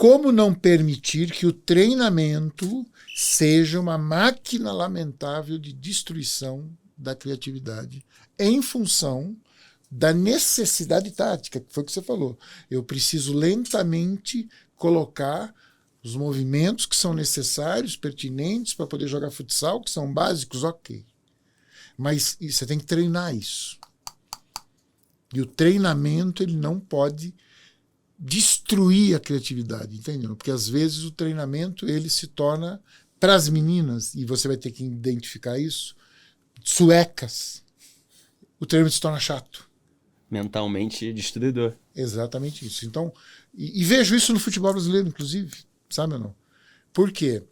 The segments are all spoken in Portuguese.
como não permitir que o treinamento seja uma máquina lamentável de destruição da criatividade em função da necessidade tática, que foi o que você falou. Eu preciso lentamente colocar os movimentos que são necessários, pertinentes para poder jogar futsal, que são básicos, ok. Mas você tem que treinar isso. E o treinamento ele não pode destruir a criatividade, entendeu? Porque às vezes o treinamento ele se torna, para as meninas, e você vai ter que identificar isso, suecas, o treinamento se torna chato. Mentalmente destruidor. Exatamente isso. Então, e vejo isso no futebol brasileiro, inclusive, sabe ou não? Por quê?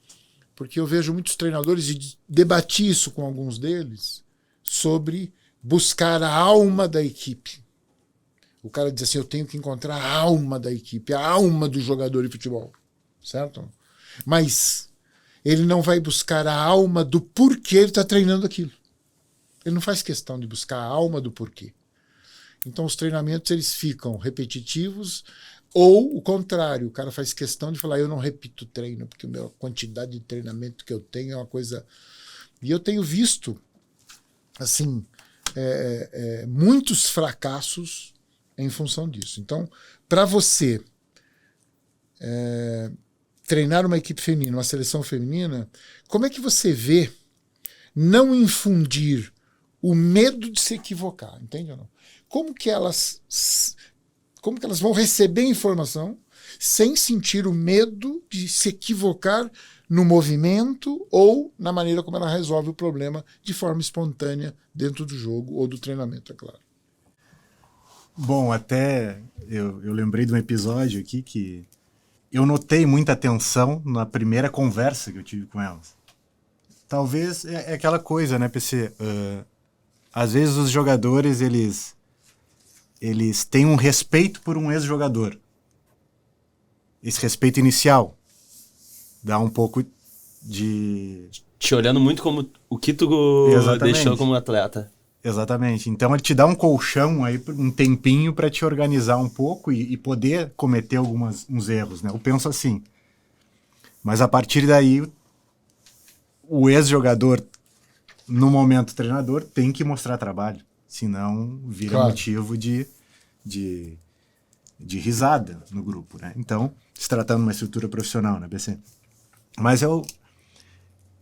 Porque eu vejo muitos treinadores, e debati isso com alguns deles, sobre buscar a alma da equipe. O cara diz assim, eu tenho que encontrar a alma da equipe, a alma do jogador de futebol. Certo? Mas ele não vai buscar a alma do porquê ele está treinando aquilo. Ele não faz questão de buscar a alma do porquê. Então os treinamentos eles ficam repetitivos, ou o contrário, o cara faz questão de falar, eu não repito treino, porque a quantidade de treinamento que eu tenho é uma coisa... E eu tenho visto assim, muitos fracassos em função disso. Então, para você treinar uma equipe feminina, uma seleção feminina, como é que você vê não infundir o medo de se equivocar, entende ou não? Como que elas vão receber informação sem sentir o medo de se equivocar no movimento ou na maneira como ela resolve o problema de forma espontânea dentro do jogo ou do treinamento, é claro. Bom, até eu lembrei de um episódio aqui que eu notei muita tensão na primeira conversa que eu tive com elas. Talvez é aquela coisa, né, PC? Às vezes os jogadores, eles têm um respeito por um ex-jogador. Esse respeito inicial dá um pouco de... Te olhando muito como o que tu deixou como atleta. Exatamente. Então ele te dá um colchão aí, um tempinho para te organizar um pouco e poder cometer uns erros, né? Eu penso assim. Mas a partir daí, o ex-jogador, no momento treinador, tem que mostrar trabalho. Senão vira motivo de risada no grupo, né? Então, se tratando de uma estrutura profissional, né, BC? Mas eu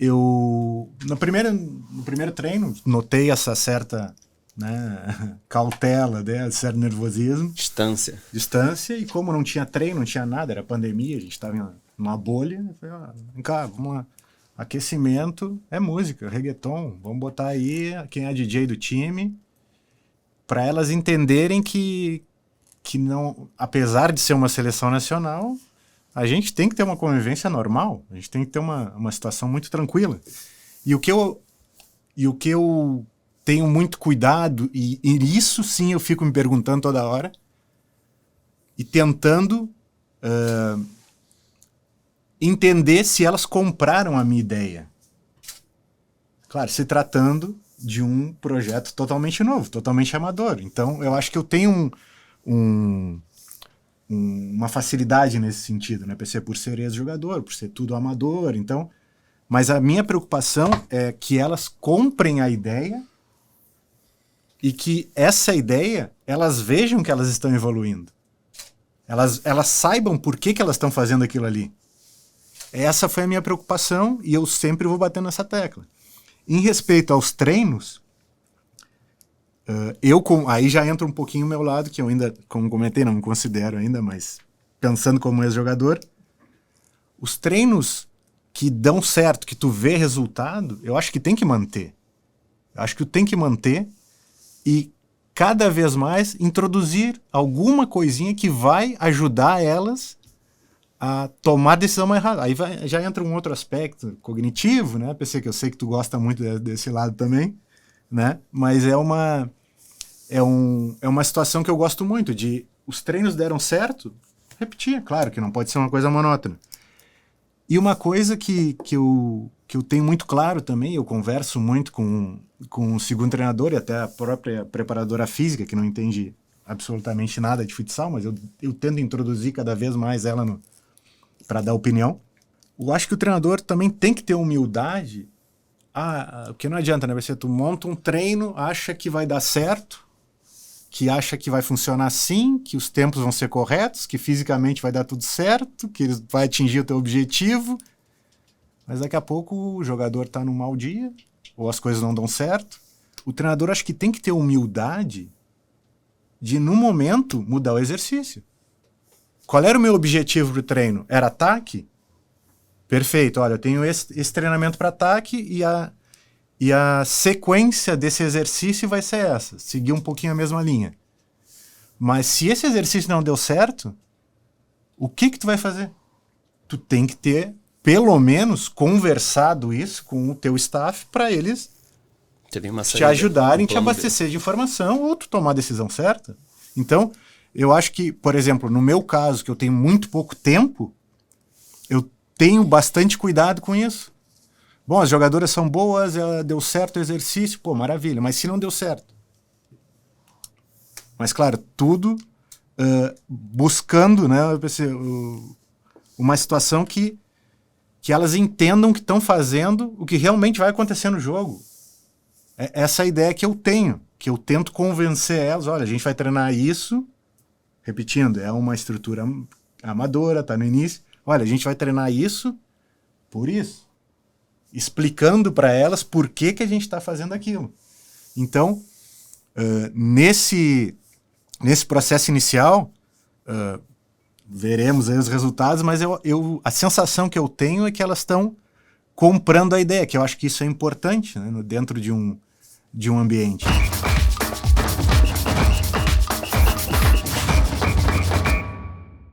no primeiro treino notei essa certa, né, cautela, né, certo nervosismo. Distância, e como não tinha treino, não tinha nada, era pandemia, a gente estava numa bolha, eu falei, vem cá, vamos lá. Aquecimento é música, reggaeton, vamos botar aí quem é DJ do time, para elas entenderem que não, apesar de ser uma seleção nacional, a gente tem que ter uma convivência normal, a gente tem que ter uma situação muito tranquila. E o que eu tenho muito cuidado, e isso sim eu fico me perguntando toda hora, e tentando entender se elas compraram a minha ideia. Claro, se tratando de um projeto totalmente novo, totalmente amador. Então, eu acho que eu tenho uma facilidade nesse sentido, né? Por ser ex-jogador, por ser tudo amador, então... Mas a minha preocupação é que elas comprem a ideia e que essa ideia, elas vejam que elas estão evoluindo. Elas saibam por que elas estão fazendo aquilo ali. Essa foi a minha preocupação e eu sempre vou bater nessa tecla. Em respeito aos treinos, aí já entra um pouquinho o meu lado, que eu ainda, como comentei, não me considero ainda, mas pensando como ex-jogador, os treinos que dão certo, que tu vê resultado, eu acho que tem que manter. Eu acho que tem que manter e cada vez mais introduzir alguma coisinha que vai ajudar elas a tomar a decisão mais rápida. Aí já entra um outro aspecto cognitivo, né? PC, que eu sei que tu gosta muito desse lado também, né? Mas é uma situação que eu gosto muito, de os treinos deram certo, repetir, claro que não pode ser uma coisa monótona. E uma coisa que eu tenho muito claro também, eu converso muito com o segundo treinador e até a própria preparadora física, que não entende absolutamente nada de futsal, mas eu tento introduzir cada vez mais ela para dar opinião. Eu acho que o treinador também tem que ter humildade. Porque não adianta, né? Tu monta um treino, acha que vai dar certo, que acha que vai funcionar assim, que os tempos vão ser corretos, que fisicamente vai dar tudo certo, que ele vai atingir o teu objetivo. Mas daqui a pouco o jogador está num mau dia, ou as coisas não dão certo. O treinador acho que tem que ter humildade de, no momento, mudar o exercício. Qual era o meu objetivo pro treino? Era ataque? Perfeito, olha, eu tenho esse treinamento para ataque e a sequência desse exercício vai ser essa, seguir um pouquinho a mesma linha. Mas se esse exercício não deu certo, o que tu vai fazer? Tu tem que ter, pelo menos, conversado isso com o teu staff para eles te ajudarem, te abastecer de informação ou tu tomar a decisão certa. Então, eu acho que, por exemplo, no meu caso, que eu tenho muito pouco tempo, eu tenho bastante cuidado com isso. Bom, as jogadoras são boas, deu certo o exercício, pô, maravilha. Mas se não deu certo? Mas, claro, tudo buscando, né, uma situação que elas entendam que estão fazendo o que realmente vai acontecer no jogo. Essa é a ideia que eu tenho, que eu tento convencer elas, olha, a gente vai treinar isso, repetindo, é uma estrutura amadora, tá no início, olha, a gente vai treinar isso por isso, explicando para elas por que a gente está fazendo aquilo. Então, nesse processo inicial, veremos aí os resultados, mas a sensação que eu tenho é que elas estão comprando a ideia, que eu acho que isso é importante, né, dentro de um ambiente.